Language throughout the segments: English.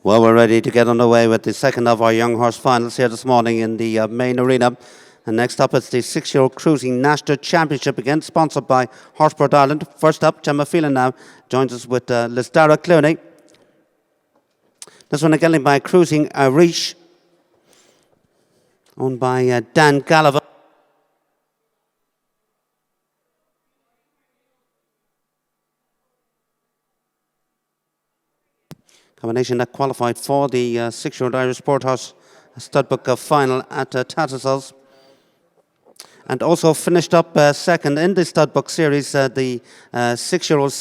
Well, we're ready to get underway with the second of our young horse finals here this morning in the main arena. And next up, it's the 6-year-old Cruising National Championship, again sponsored by Horseport Ireland. First up, Gemma Phelan now joins us with Lisdara Clooney. This one again by Cruising Irish, owned by Dan Gallagher. Combination that qualified for the 6-year-old Irish Sport Horse Studbook final at Tattersalls. And also finished up second in the Studbook Series, the 6-year-old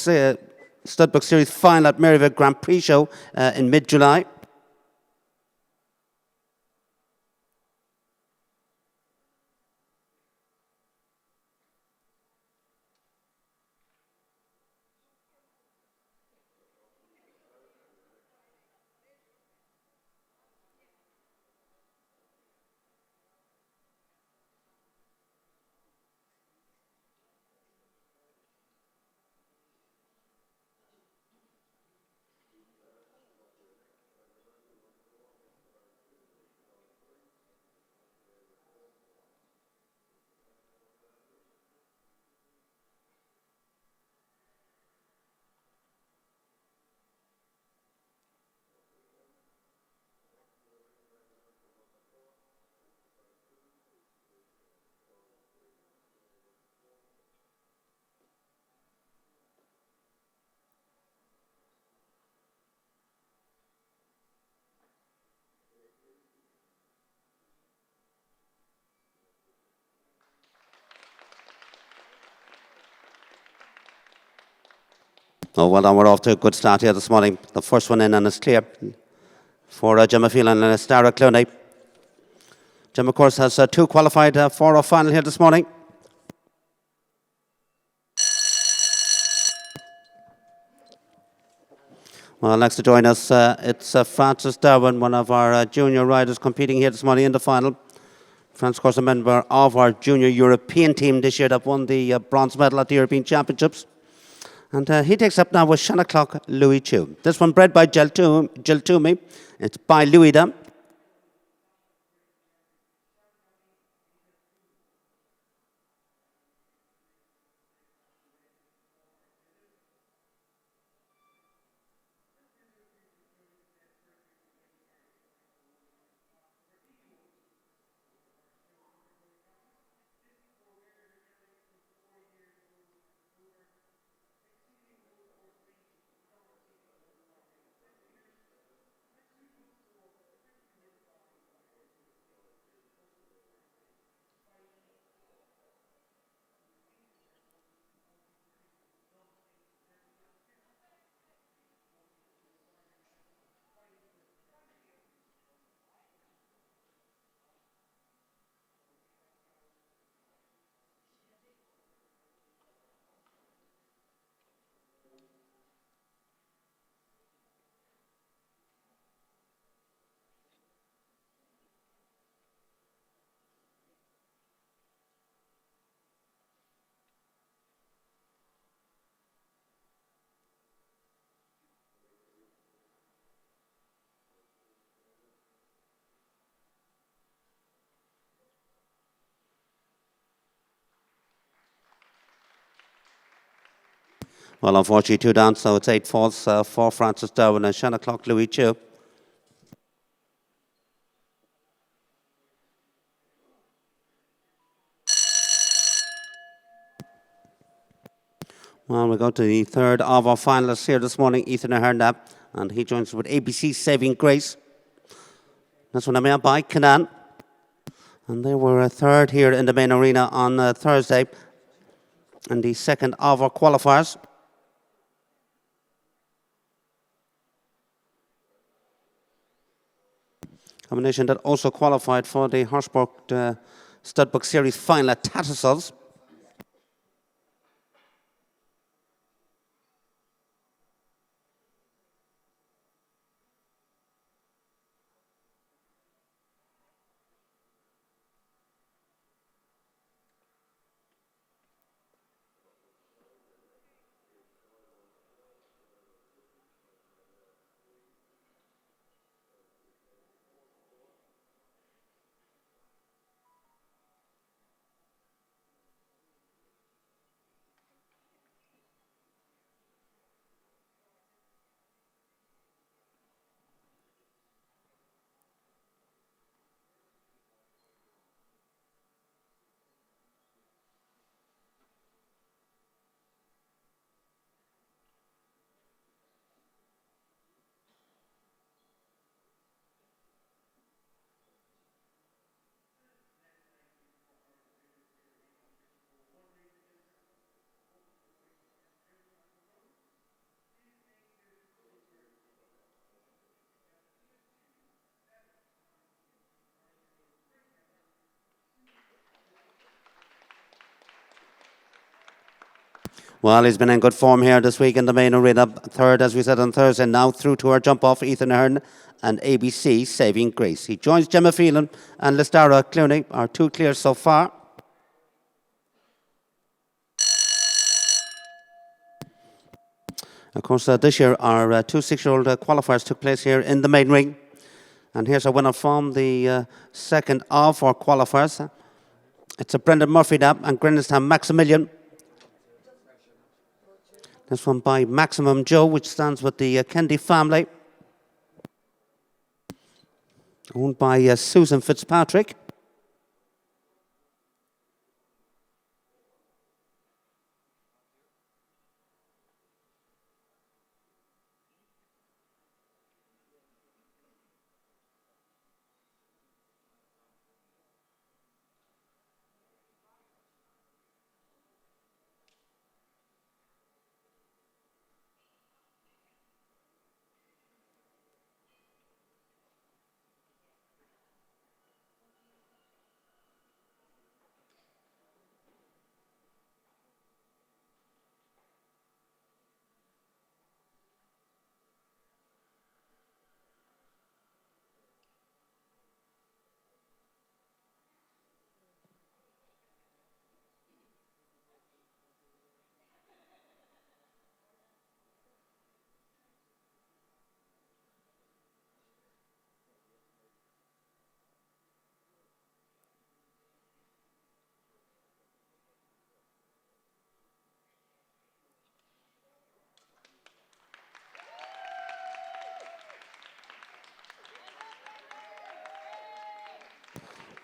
Studbook Series final at Maryville Grand Prix Show in mid-July. Oh, well done. We're off to a good start here this morning. The first one in and it's clear for Gemma Phelan and Lisdara Clooney. Gemma, of course, has two qualified for our final here this morning. Well, next to join us, it's Frances Darwin, one of our junior riders competing here this morning in the final. Frances, of course, a member of our junior European team this year that won the bronze medal at the European Championships. And he takes up now with Shanachlock Louis Chu. This one bred by Jill Toomey. It's by Louis Dam. Well, unfortunately, two down, so it's 8 falls for Frances Darwin and Shanachlock Louis Chu. Well, we go to the third of our finalists here this morning, Ethan Ahernab, and he joins us with ABC Saving Grace. That's one made by Canaan. And they were a third here in the main arena on Thursday, and the second of our qualifiers. Combination that also qualified for the Horseport Studbook Series final at Tattersalls. Well, he's been in good form here this week in the main arena. Third, as we said on Thursday, now through to our jump-off, Ethan Ahern and ABC Saving Grace. He joins Gemma Phelan and Listara Clooney, are two clear so far. Of course, this year our two 6-year-old qualifiers took place here in the main ring. And here's a winner from the second of our qualifiers. It's a Brendan Murphy Dab and Greenstown Maximilian. This one by Maximum Joe, which stands with the Kendi family. Owned by Susan Fitzpatrick.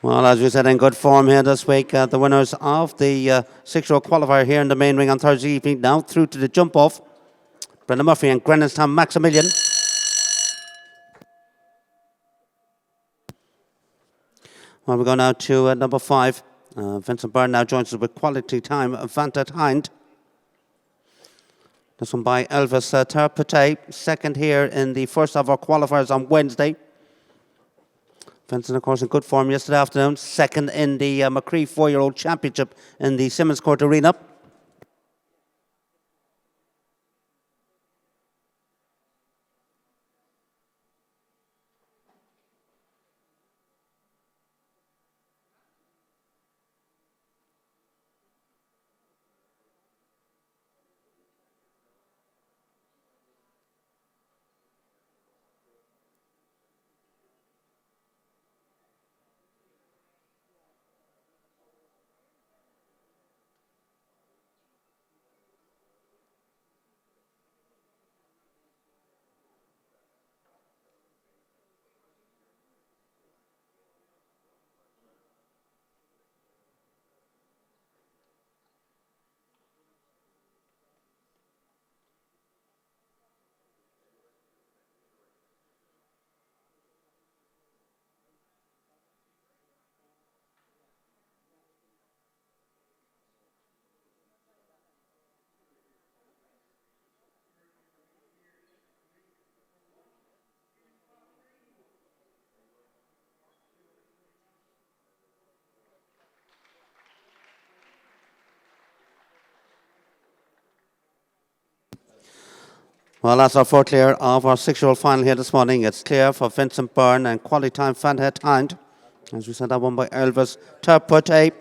Well, as we said, in good form here this week, the winners of the 6-year-old qualifier here in the main ring on Thursday evening, now through to the jump-off. Brendan Murphy and Greenstown Maximilian. Well, we go now to number 5. Vincent Byrne now joins us with Quality Time, Vantat Hind. This one by Elvis Terpete, second here in the first of our qualifiers on Wednesday. Vincent, of course, in good form yesterday afternoon. Second in the McCree 4-year-old championship in the Simmons Court Arena. Well, that's our 4 clear of our 6-year-old final here this morning. It's clear for Vincent Byrne and Quality Time Vantat Hind. As we said, that one by Elvis Terpete.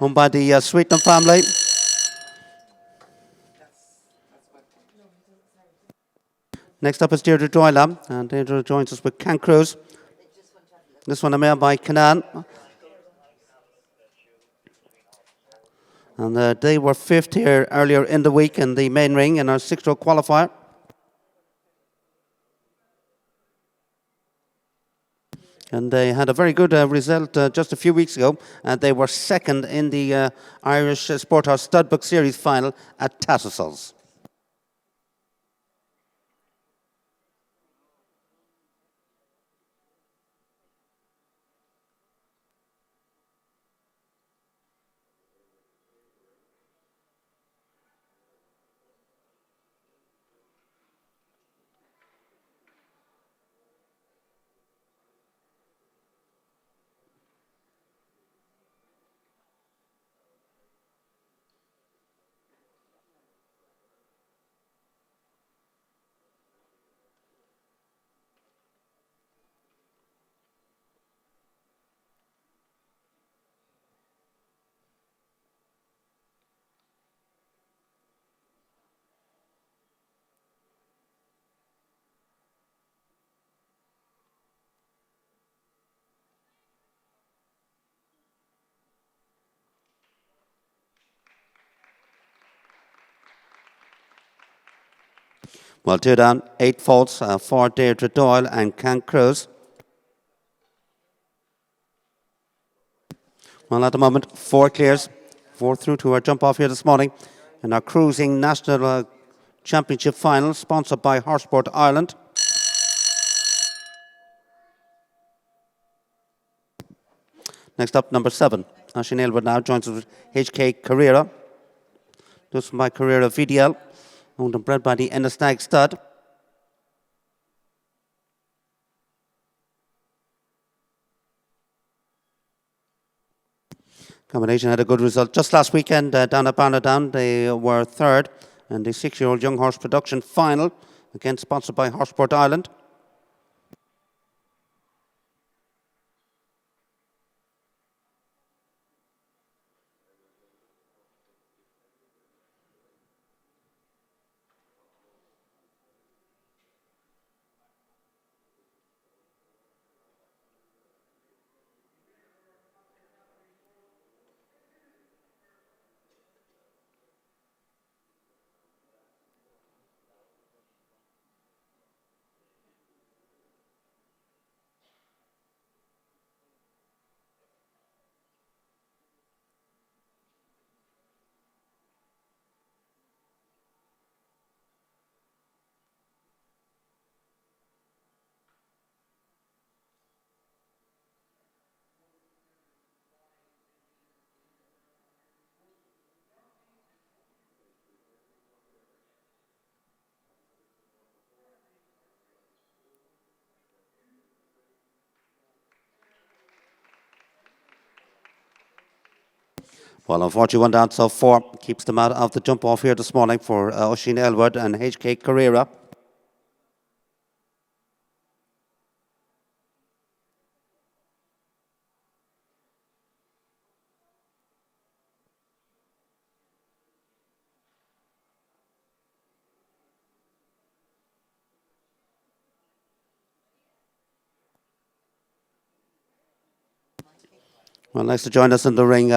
Owned by the Sweetenham family. Next up is Deirdre Doyle, and Deirdre joins us with Can Cruz. This one a mare by Canaan. And they were 5th here earlier in the week in the main ring in our 6-year-old qualifier. And they had a very good result just a few weeks ago. They were second in the Irish Sporthouse Studbook Series final at Tattersalls. Well, 2 down, 8 faults for Deirdre Doyle and Can Cruz. Well, at the moment, 4 clears, 4 through to our jump off here this morning in our cruising national championship final, sponsored by Horseport Ireland. Next up, number 7. Oisín Aylward now joins us with HK Carrera. This is my Carrera VDL, owned and bred by the Ennisnag stud. Combination had a good result just last weekend down at Barnadown. They were third in the 6-year-old young horse production final, again sponsored by Horseport Ireland. Well, unfortunately, 1 down, so 4 keeps them out of the jump off here this morning for Oisín Aylward and HK Carrera. Well, nice to join us in the ring.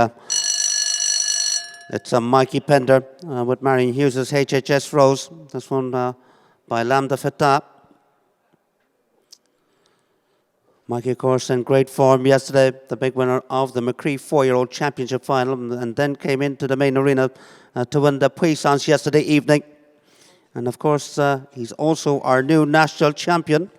It's Mikey Pender with Marion Hughes' HHS Rose. This one by Lambda Fatah. Mikey, of course, in great form yesterday, the big winner of the McCree 4-year-old championship final, and then came into the main arena to win the Puissance yesterday evening. And of course, he's also our new national champion.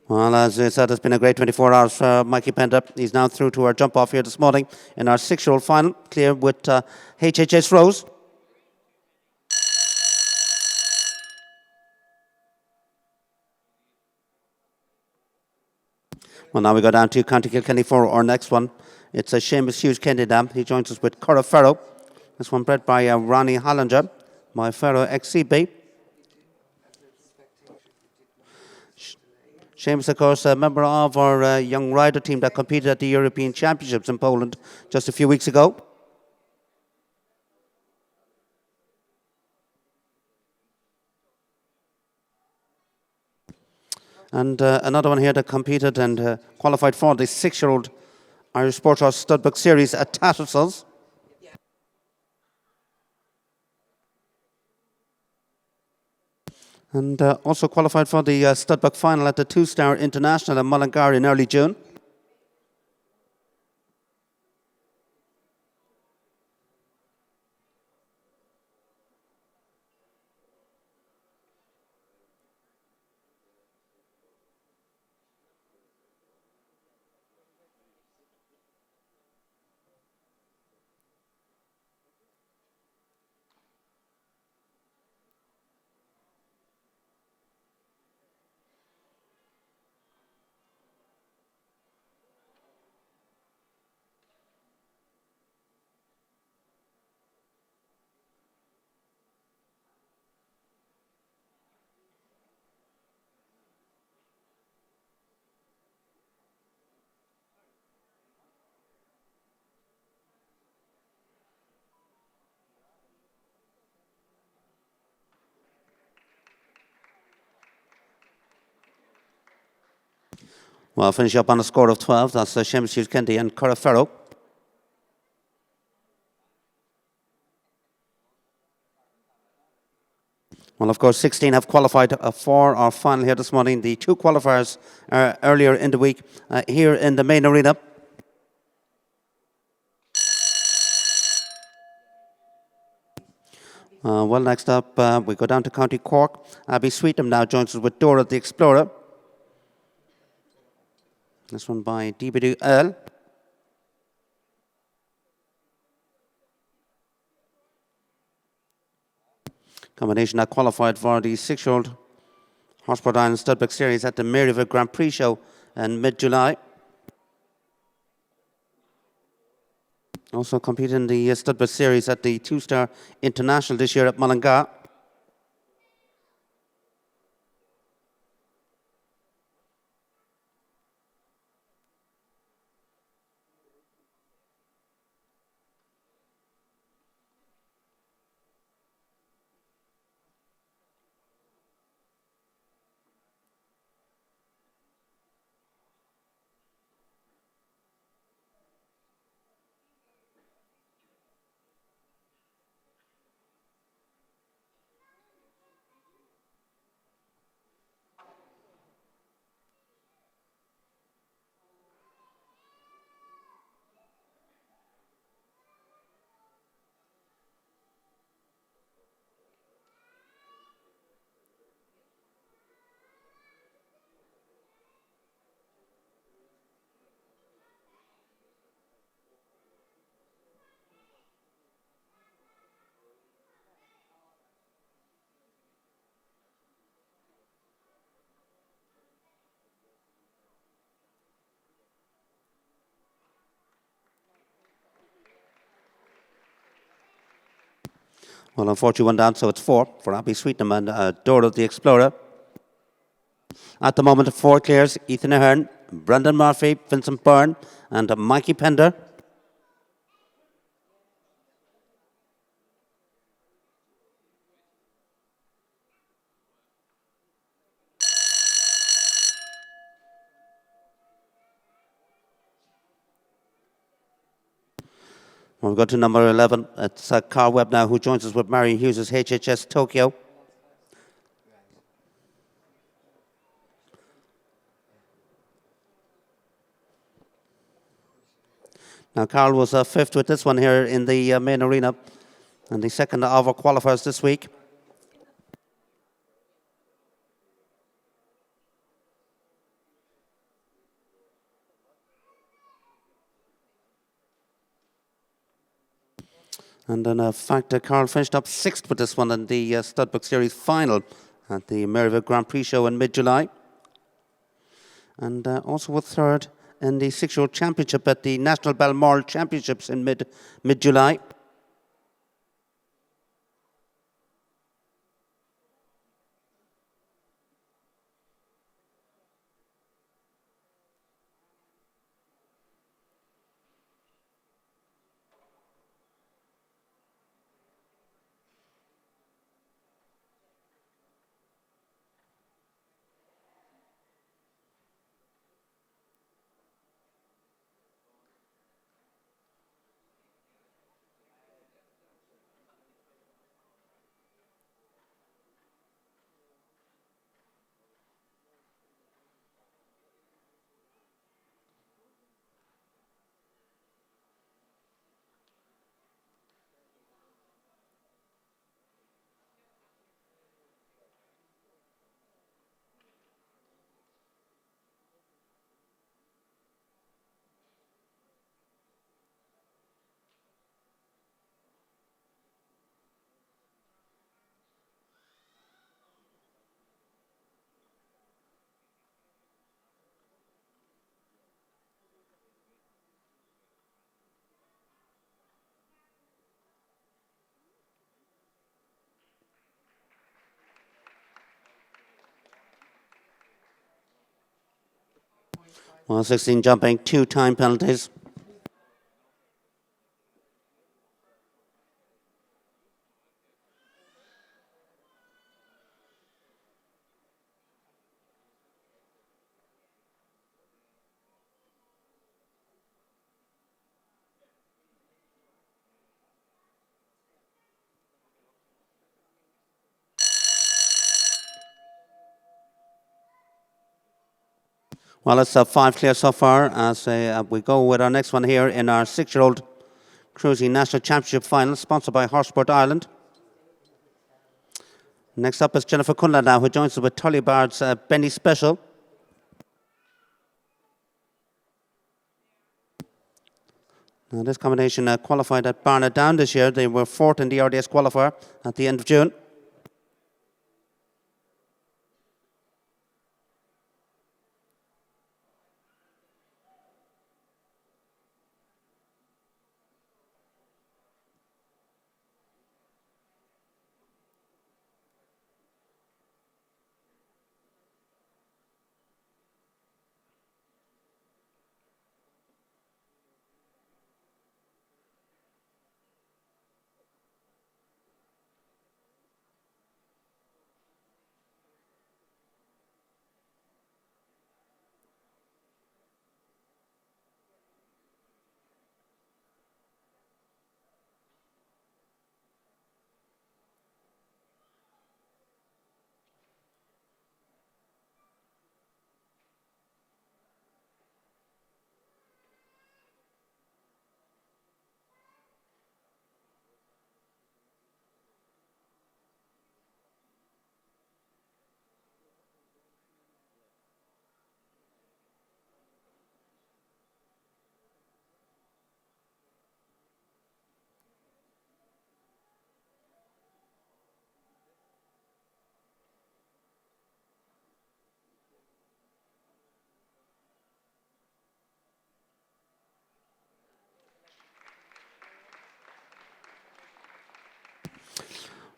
Well, as I said, it's been a great 24 hours for Mikey Pender. He's now through to our jump off here this morning in our 6-year-old final, clear with HHS Rose. Well, now we go down to County Kilkenny for our next one. It's a Seamus Hughes Kennedy. He joins us with Curra Ferro. This one bred by Ronnie Hollinger, my Ferro XCB. Seamus, of course, a member of our young rider team that competed at the European Championships in Poland just a few weeks ago. And another one here that competed and qualified for the 6-year-old Irish Sport Horse Studbook Series at Tattersalls. And also qualified for the Studbuck final at the two-star international in Mullingar in early June. Well, finish up on a score of 12. That's Seamus Hughes Kennedy and Curraferro. Well, of course, 16 have qualified for our final here this morning. The two qualifiers earlier in the week here in the main arena. Well, next up, we go down to County Cork. Abby Sweetham now joins us with Dora the Explorer. This one by Dibidoo Earl. Combination that qualified for the 6-year-old Horseport Island Studbuck Series at the Maryville Grand Prix show in mid-July. Also competed in the Studbuck Series at the two-star international this year at Mullingar. Well, unfortunately, one down, so it's 4 for Abby Sweetham and Dora the Explorer. At the moment, 4 clears: Ethan Ahern, Brendan Murphy, Vincent Byrne, and Mikey Pender. We'll go to number 11. It's Carl Webb now, who joins us with Marion Hughes' HHS Tokyo. Now, Carl was 5th with this one here in the main arena, and the second of our qualifiers this week. And in fact, Carl finished up 6th with this one in the Studbuck Series final at the Maryville Grand Prix show in mid-July. And also with 3rd in the 6-year-old championship at the National Balmoral Championships in mid-July. Well, 16 jumping, 2 time penalties. Well, it's 5 clear so far as we go with our next one here in our 6-year-old Cruising National Championship final, sponsored by Horseport Ireland. Next up is Jennifer Cunliffe now, who joins us with Tullibard's Benny Special. Now, this combination qualified at Barnadown this year. They were 4th in the RDS qualifier at the end of June.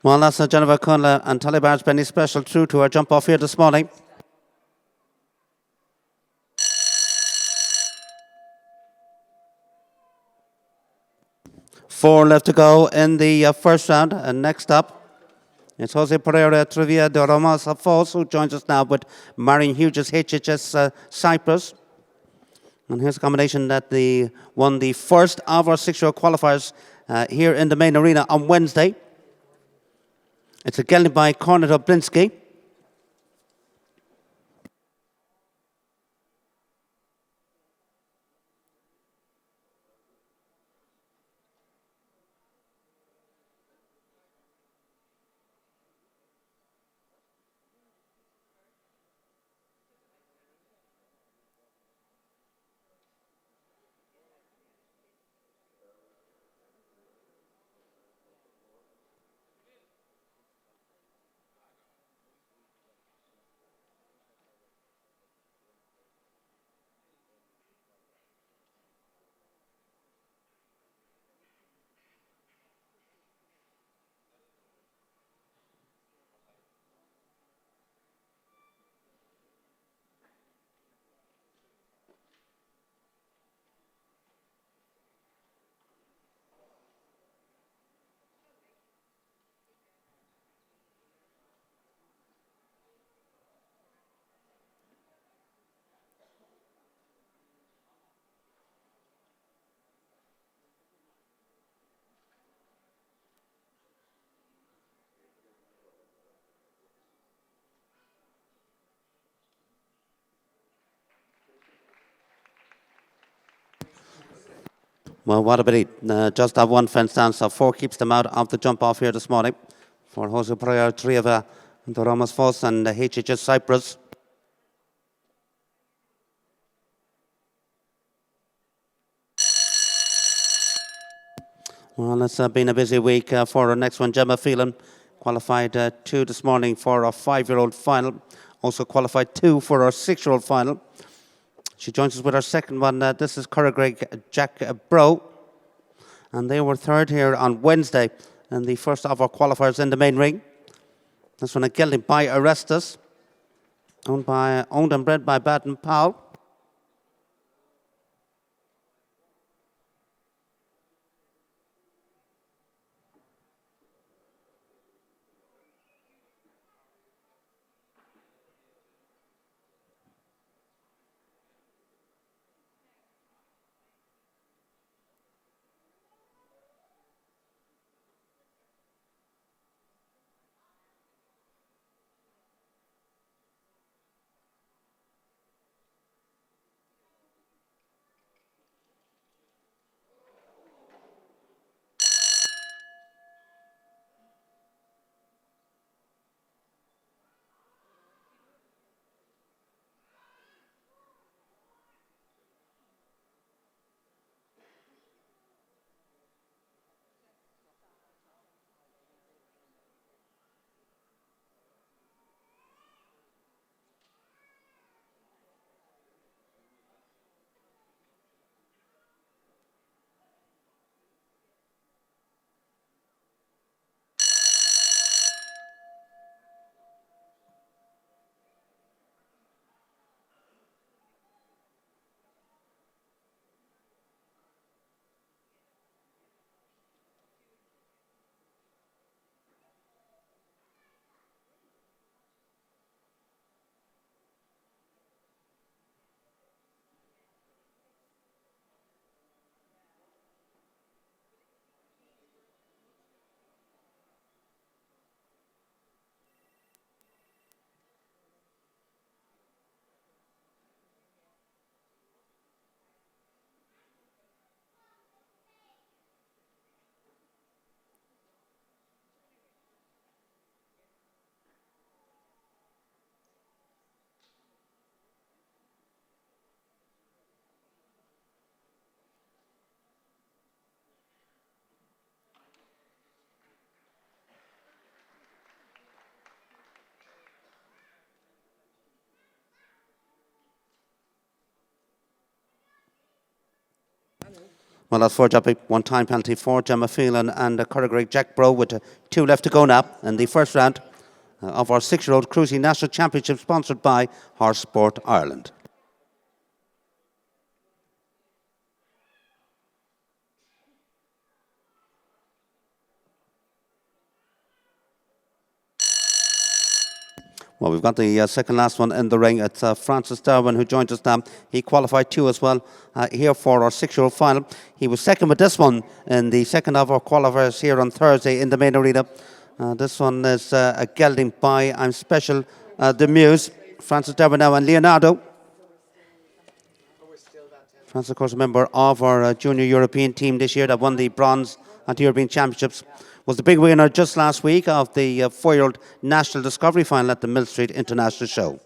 Well, that's Jennifer Cunliffe and Tullibard's Benny Special through to our jump off here this morning. Four left to go in the first round. And next up, it's Jose Pereira Trivia de Ramos Fos, who joins us now with Marion Hughes HHS Cyprus. And here's a combination that won the first of our 6-year-old qualifiers here in the main arena on Wednesday. It's a gelding by Kornet Oblinsky. Well, what a pity. Just have one fence down, so 4 keeps them out of the jump off here this morning. For Jose Pereira, Trivia de Ramos Fos and HHS Cyprus. Well, it's been a busy week for our next one. Gemma Phelan qualified 2 this morning for our 5-year-old final. Also qualified 2 for our 6-year-old final. She joins us with our second one. This is Curragreg Jack Bro. And they were 3rd here on Wednesday in the first of our qualifiers in the main ring. This one a gelding by Arestus, owned and bred by Baden Powell. Well, that's four jumping, one time penalty for Gemma Phelan and choreographer Jack Bro with two left to go now in the first round of our 6-year-old Cruising National Championship sponsored by Horse Sport Ireland. Well, we've got the second last one in the ring. It's Francis Darwin who joins us now. He qualified two as well here for our 6-year-old final. He was second with this one in the second of our qualifiers here on Thursday in the main arena. This one is a gelding by I'm Special, the Muse. Francis Darwin now and Leonardo. Francis, of course, a member of our junior European team this year that won the bronze at the European Championships. Was the big winner just last week of the 4-year-old National Discovery Final at the Mill Street International Show.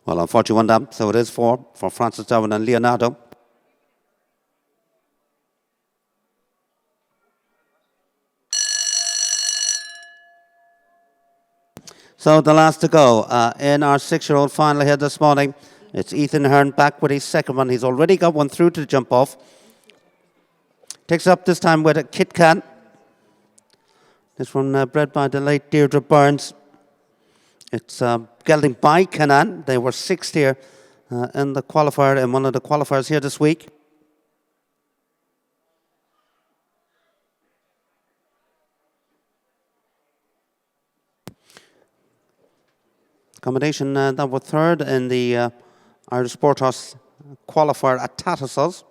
Well, unfortunately, one down, so it is four for Francis Darwin and Leonardo. So the last to go in our 6-year-old final here this morning. It's Ethan Hearn back with his second one. He's already got one through to the jump off. Takes up this time with a Kit Kat. This one bred by the late Deirdre Burns. It's gelding by Canaan. They were sixth here in the qualifier, in one of the qualifiers here this week. Combination that were third in the Irish Sport Horse qualifier at Tattersalls.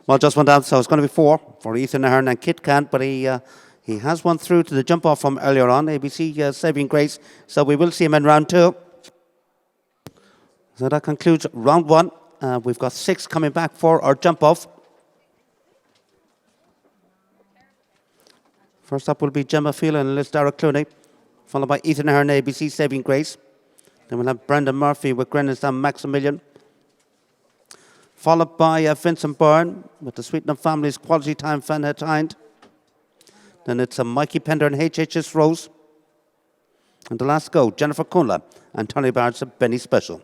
Well, just went out, so it's going to be four for Ethan Ahern and Kit Kat, but he has one through to the jump off from earlier on, ABC Saving Grace, so we will see him in round two. So that concludes round one. We've got 6 coming back for our jump off. First up will be Gemma Phelan and Liz Dara Clooney, followed by Ethan Ahern, ABC Saving Grace. Then we'll have Brendan Murphy with Grenniston Maximilian. Followed by Vincent Byrne with the Sweetenham Family's Quality Time Fanhead Hind. Then it's Mikey Pender and HHS Rose. And the last go, Jennifer Conla and Tony Barrett's Benny Special.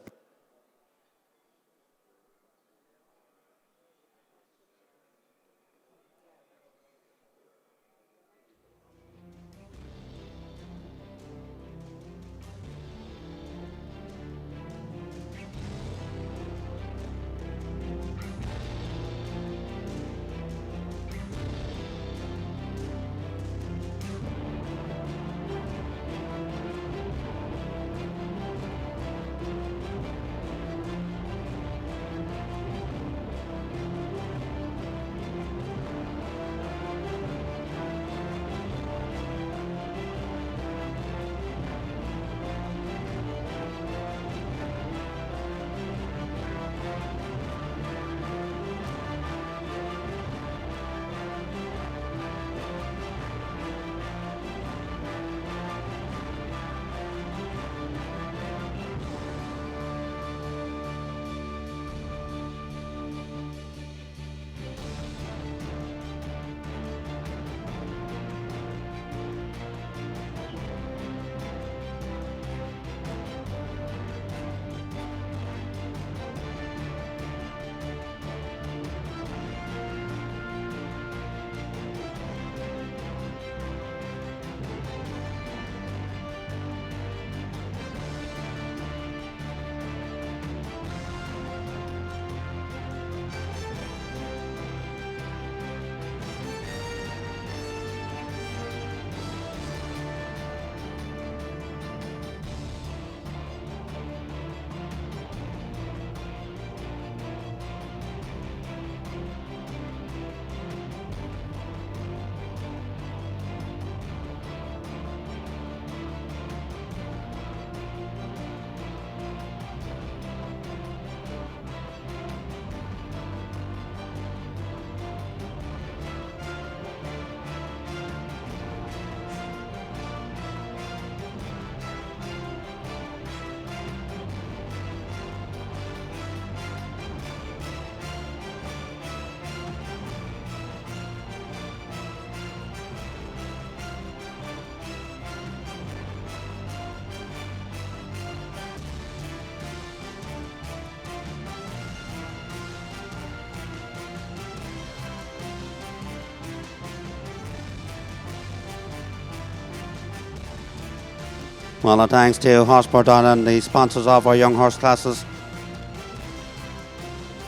Well, and thanks to Horsepower Ireland, the sponsors of our young horse classes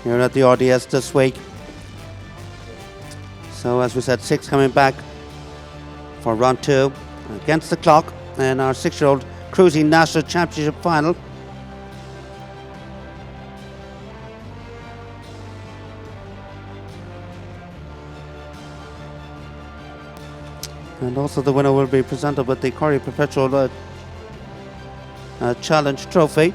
here at the RDS this week. So, as we said, 6 coming back for round 2 against the clock in our 6-year-old Cruising National Championship final. And also the winner will be presented with the Corrie Perpetual Challenge Trophy.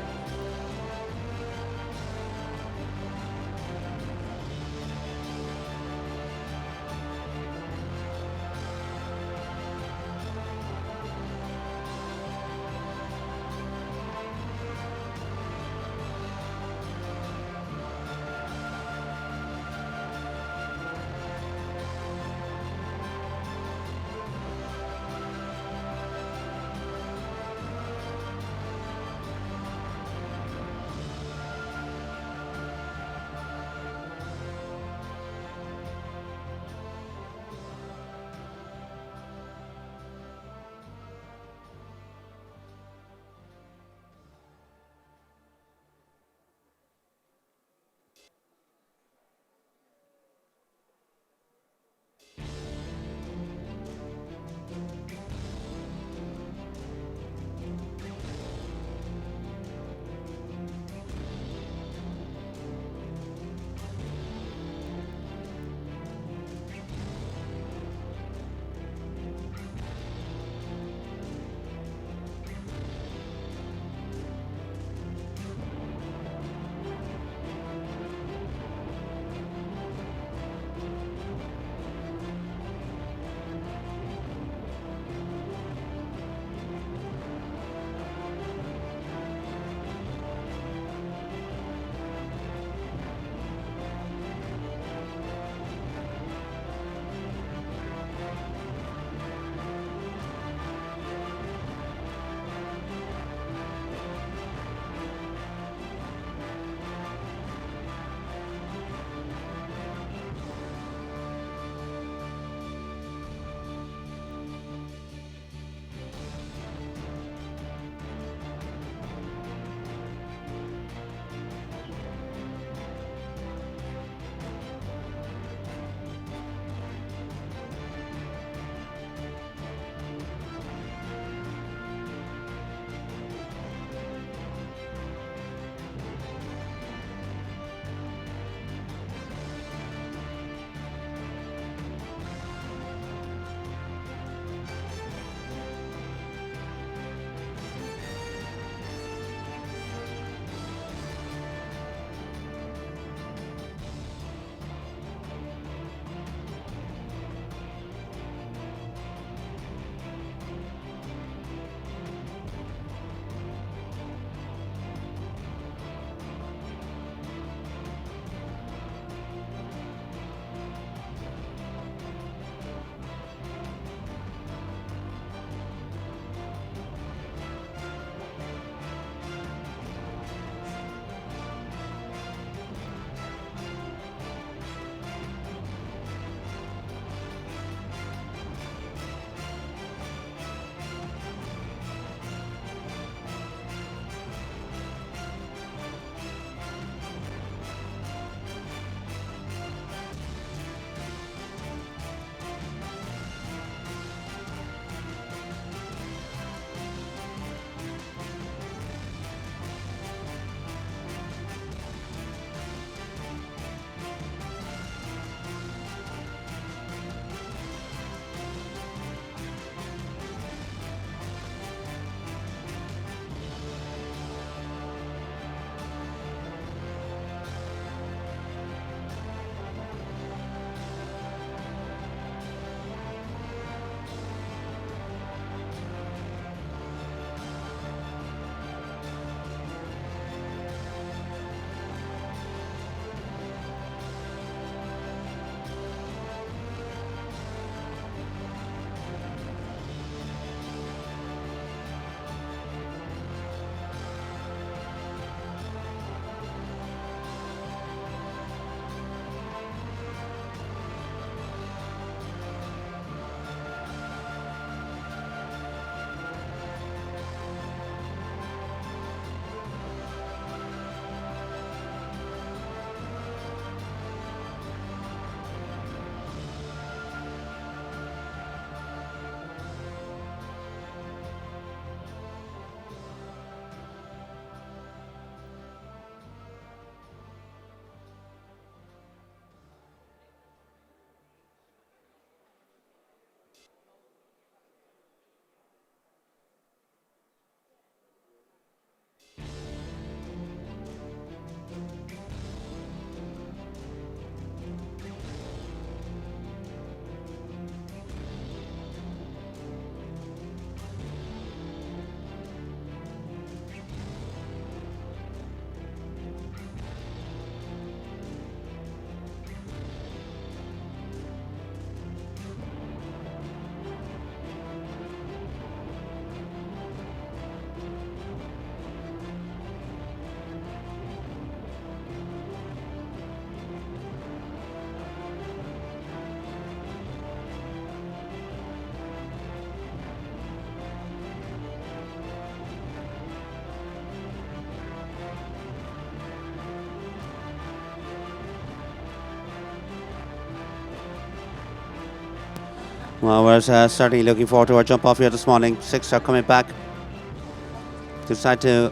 Well, we're certainly looking forward to our jump off here this morning. Six are coming back to decide who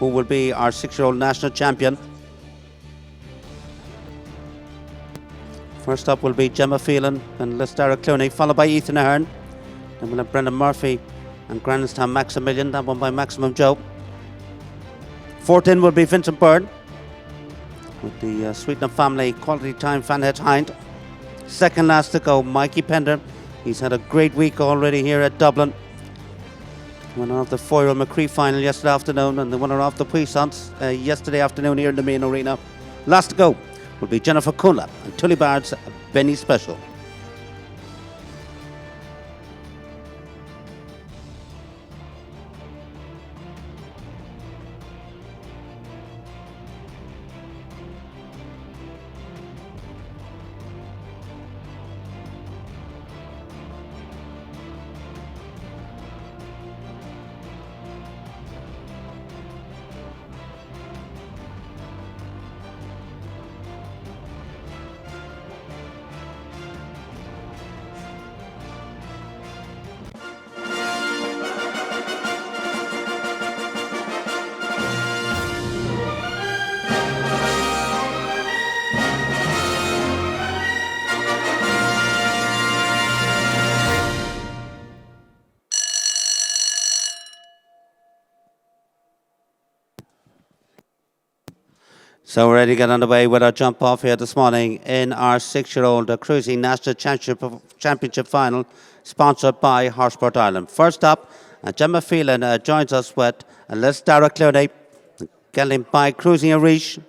will be our 6-year-old national champion. First up will be Gemma Phelan and Listara Clooney, followed by Ethan Ahern. Then we'll have Brendan Murphy and Grandstown Maximilian, that one by Maximum Joe. Fourth in will be Vincent Byrne with the Sweetnam family quality time Fanhead Hind. Second last to go, Mikey Pender. He's had a great week already here at Dublin. Winner of the 4-year-old McCree final yesterday afternoon and the winner of the Puissance yesterday afternoon here in the main arena. Last to go will be Jennifer Cunliffe and Tully Bard's Benny Special. So we're ready to get underway with our jump off here this morning in our 6-year-old Cruising National Championship final, sponsored by Horseport Ireland. First up, Gemma Phelan joins us with Listara Clooney, getting by Cruising Arish.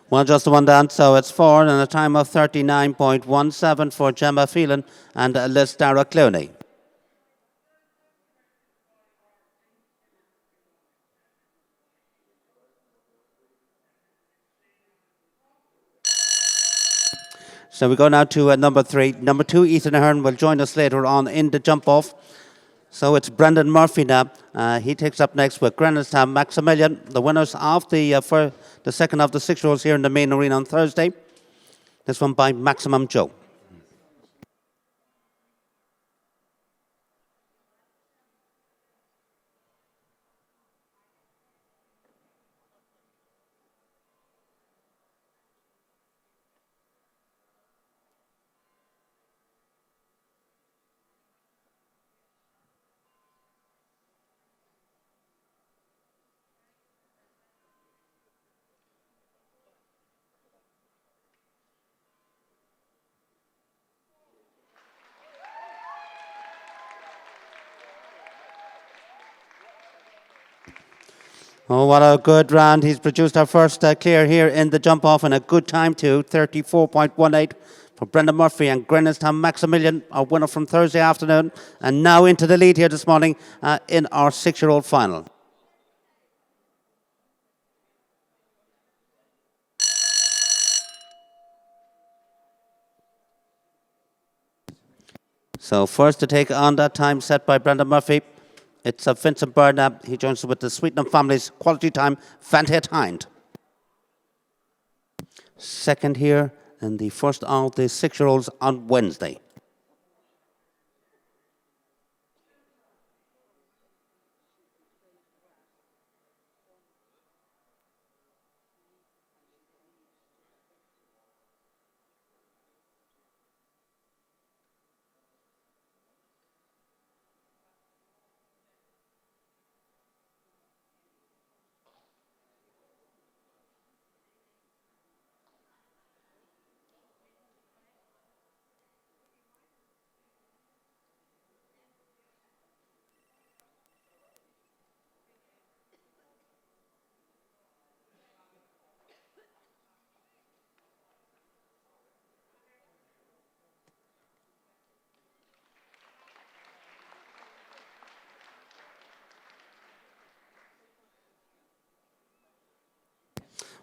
Well, just the one down, so it's 4 and a time of 39.17 for Gemma Phelan and Listara Clooney. So we go now to number 3. Number 2, Ethan Ahern, will join us later on in the jump off. So it's Brendan Murphy now. He takes up next with Grandstown Maximilian, the winners of the second of the 6-year-olds here in the main arena on Thursday. This one by Maximum Joe. Oh, what a good round. He's produced our first clear here in the jump off and a good time too, 34.18 for Brendan Murphy and Greenstown Maximilian, our winner from Thursday afternoon, and now into the lead here this morning in our 6-year-old final. So first to take on that time set by Brendan Murphy, it's Vincent Byrne. He joins us with the Sweetnam family's quality time, Fanhead Hind. Second here and the first of the 6-year-olds on Wednesday.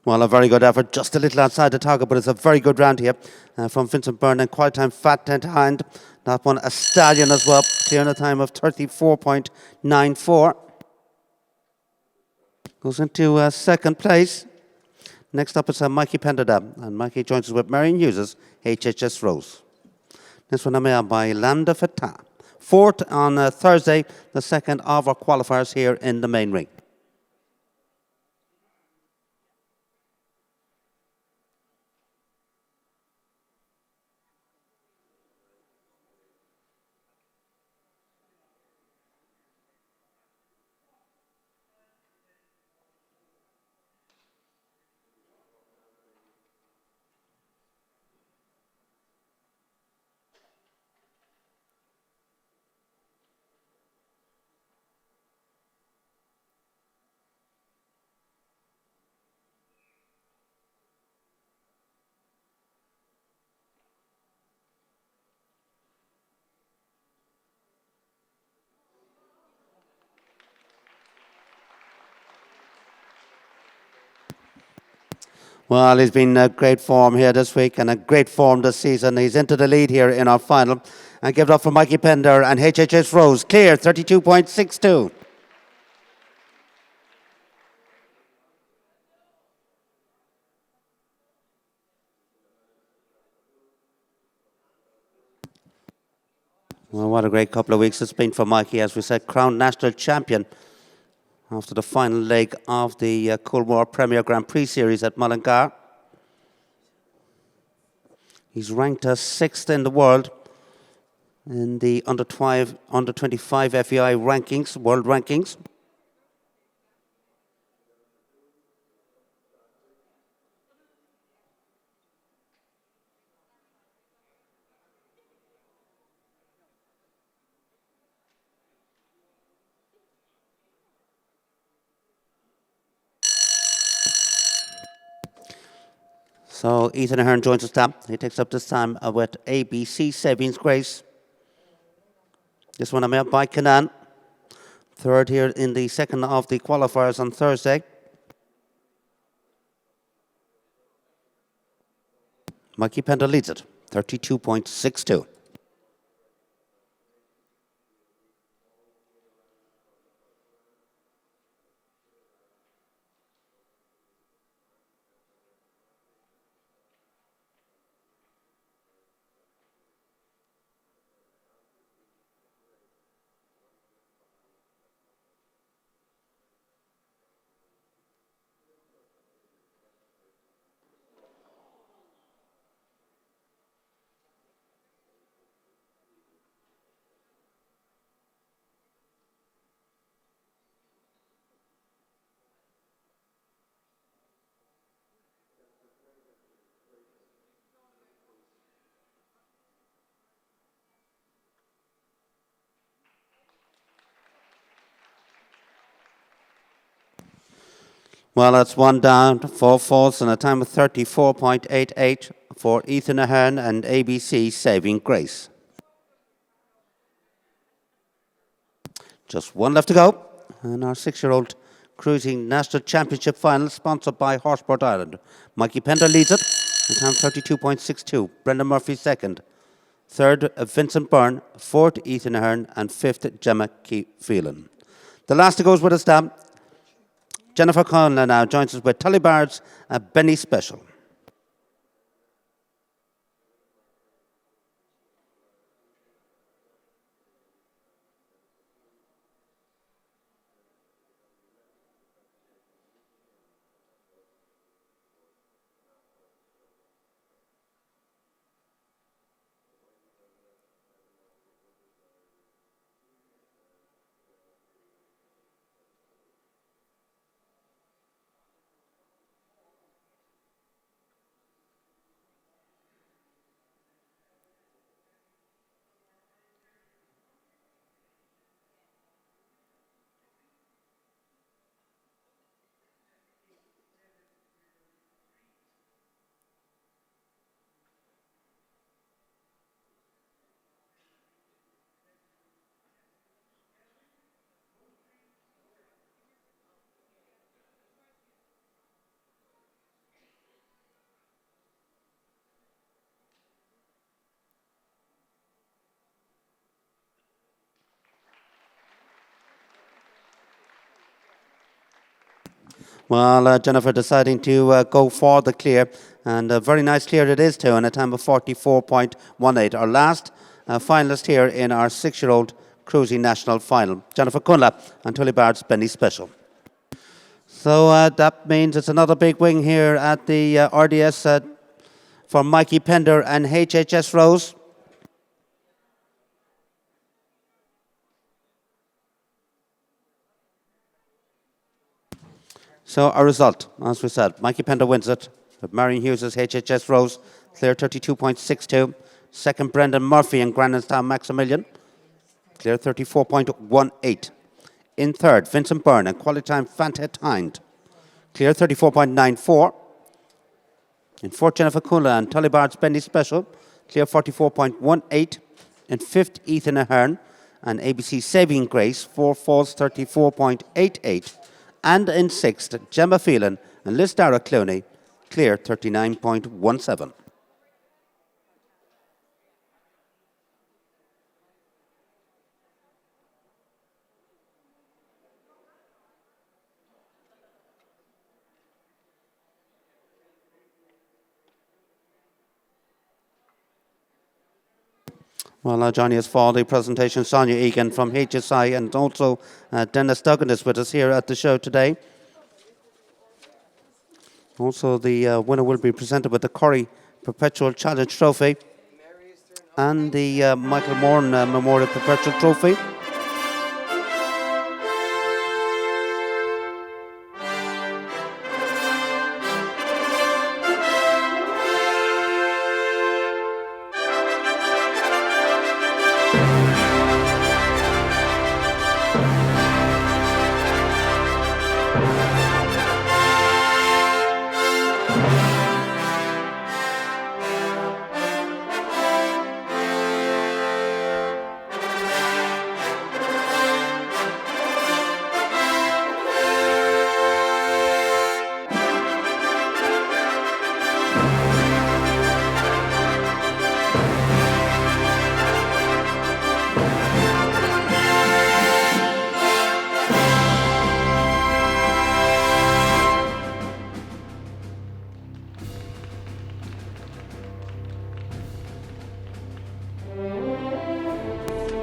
Well, a very good effort, just a little outside the target, but it's a very good round here from Vincent Byrne and quite time fat tent hand. That one a stallion as well, clearing a time of 34.94. Goes into second place. Next up is Mikey Penderda, and Mikey joins us with Marion Hughes' HHS Rose. This one made by Lambda Fatah. Fourth on Thursday, the second of our qualifiers here in the main ring. Well, he's been in great form here this week and a great form this season. He's into the lead here in our final. And give it up for Mikey Pender and HHS Rose. Clear, 32.62. Well, what a great couple of weeks it's been for Mikey, as we said, crowned national champion after the final leg of the Coolmore Premier Grand Prix Series at Mullingar. He's ranked sixth in the world in the under 25 FEI rankings, world rankings. So Ethan Ahern joins us now. He takes up this time with ABC Savings Grace. This one made by Kanan. Third here in the second of the qualifiers on Thursday. Mikey Pender leads it, 32.62. Well, that's one down, four falls, and a time of 34.88 for Ethan Ahern and ABC Saving Grace. Just one left to go, and our 6-year-old cruising national championship final, sponsored by Horseport Ireland. Mikey Pender leads it, and time 32.62. Brendan Murphy second. Third, Vincent Byrne. Fourth, Ethan Ahern, and fifth, Gemma Phelan. The last to go is with us now. Jennifer Conlon now joins us with Tullibard's Benny Special. Well, Jennifer deciding to go for the clear, and a very nice clear it is too, in a time of 44.18. Our last finalist here in our 6-year-old cruising national final. Jennifer Cunla and Tullibard's Benny Special. So that means it's another big wing here at the RDS for Mikey Pender and HHS Rose. So our result, as we said, Mikey Pender wins it. But Marion Hughes' HHS Rose, clear 32.62. Second, Brendan Murphy and Grandinstown Maximilian, clear 34.18. In third, Vincent Byrne and Quality Time Fantet Hind, clear 34.94. In fourth, Jennifer Cunla and Tullibard's Bendy Special, clear 44.18. In fifth, Ethan Ahern and ABC Saving Grace, 4 falls 34.88. And in sixth, Gemma Phelan and Liz Dara Clooney, clear 39.17. Well, joining us for the presentation, Sonia Egan from HSI, and also Dennis Duggan is with us here at the show today. Also, the winner will be presented with the Curry Perpetual Challenge Trophy and the Michael Moran Memorial Perpetual Trophy.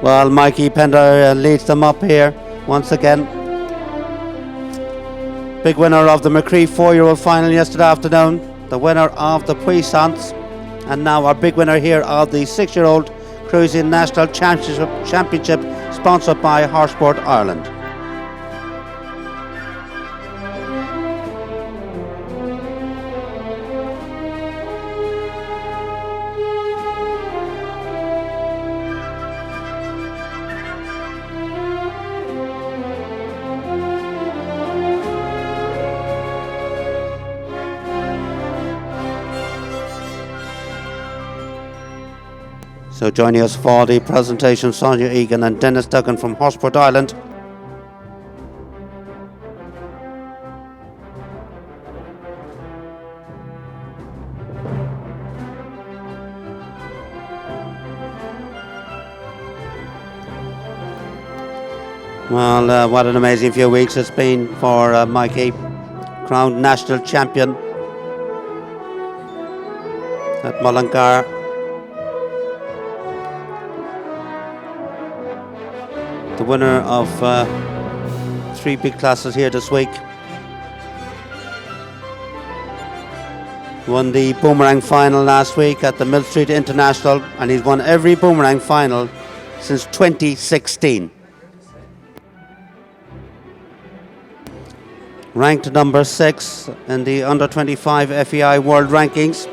Well, Mikey Pender leads them up here once again. Big winner of the McCree 4-year-old final yesterday afternoon. The winner of the Puissance. And now our big winner here of the 6-year-old Cruising National Championship sponsored by Horseport Ireland. So joining us for the presentation, Sonia Egan and Dennis Duggan from Horseport Ireland. Well, what an amazing few weeks it's been for Mikey, crowned national champion at Mullingar. The winner of 3 big classes here this week. Won the boomerang final last week at the Mill Street International, and he's won every boomerang final since 2016. Ranked number 6 in the under 25 FEI World Rankings.